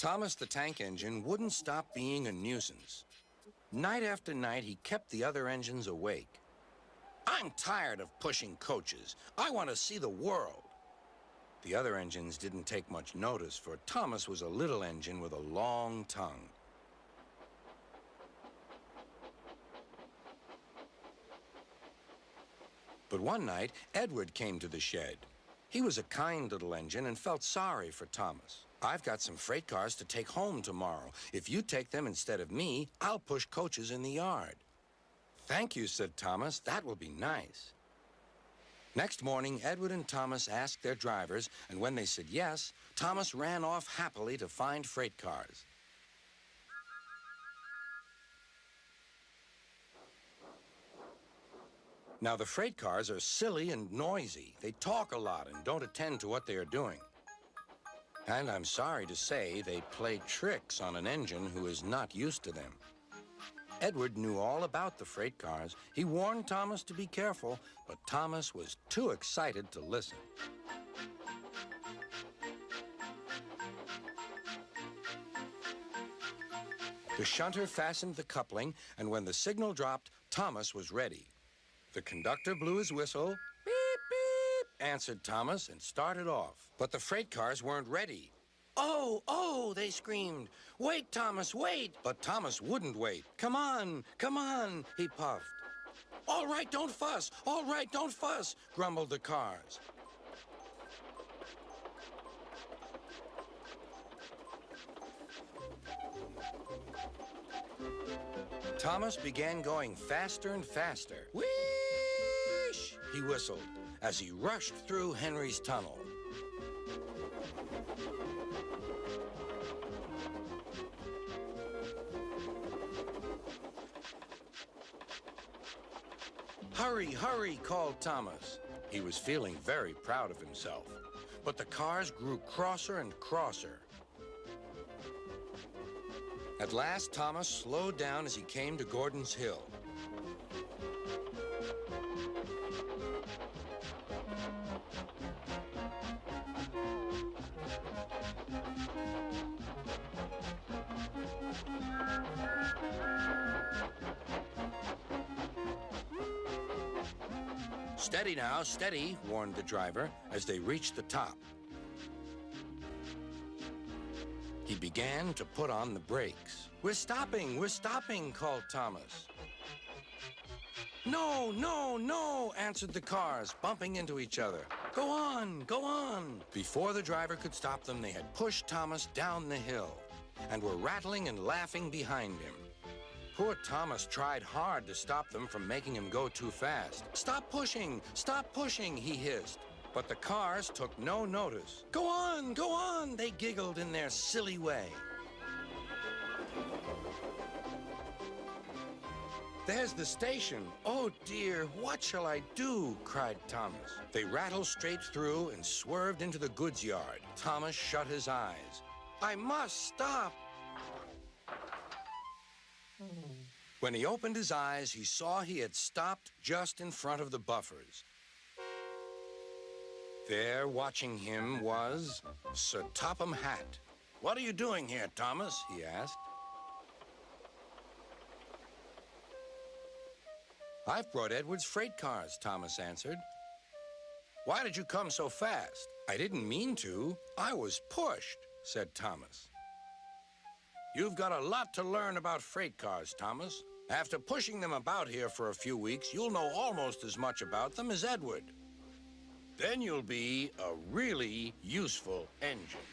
Thomas the Tank Engine wouldn't stop being a nuisance. Night after night, he kept the other engines awake. "I'm tired of pushing coaches. I want to see the world." The other engines didn't take much notice, for Thomas was a little engine with a long tongue. But one night, Edward came to the shed. He was a kind little engine and felt sorry for Thomas. "I've got some freight cars to take home tomorrow. If you take them instead of me, I'll push coaches in the yard." "Thank you," said Thomas. "That will be nice." Next morning, Edward and Thomas asked their drivers, and when they said yes, Thomas ran off happily to find freight cars. Now, the freight cars are silly and noisy. They talk a lot and don't attend to what they are doing. And I'm sorry to say they play tricks on an engine who is not used to them. Edward knew all about the freight cars. He warned Thomas to be careful, but Thomas was too excited to listen. The shunter fastened the coupling, and when the signal dropped, Thomas was ready. The conductor blew his whistle. "Beep, beep," answered Thomas and started off. But the freight cars weren't ready. "Oh, oh," they screamed. "Wait, Thomas, wait." But Thomas wouldn't wait. Come on, he puffed. "All right, don't fuss. All right, don't fuss," grumbled the cars. Thomas began going faster and faster. "Whoosh!" he whistled as he rushed through Henry's tunnel. "Hurry, hurry," called Thomas. He was feeling very proud of himself. But the cars grew crosser and crosser. At last, Thomas slowed down as he came to Gordon's Hill. "Steady now, steady," warned the driver as they reached the top. He began to put on the brakes. We're stopping," called Thomas. "No, no, no," answered the cars, bumping into each other. Go on, go on." Before the driver could stop them, they had pushed Thomas down the hill and were rattling and laughing behind him. Poor Thomas tried hard to stop them from making him go too fast. Stop pushing, he hissed. But the cars took no notice. Go on, they giggled in their silly way. "There's the station. Oh, dear, what shall I do?" cried Thomas. They rattled straight through and swerved into the goods yard. Thomas shut his eyes. "I must stop." When he opened his eyes, he saw he had stopped just in front of the buffers. There, watching him, was Sir Topham Hatt. "What are you doing here, Thomas?" he asked. "I've brought Edward's freight cars," Thomas answered. "Why did you come so fast?" "I didn't mean to. I was pushed," said Thomas. "You've got a lot to learn about freight cars, Thomas. After pushing them about here for a few weeks, you'll know almost as much about them as Edward. Then you'll be a really useful engine."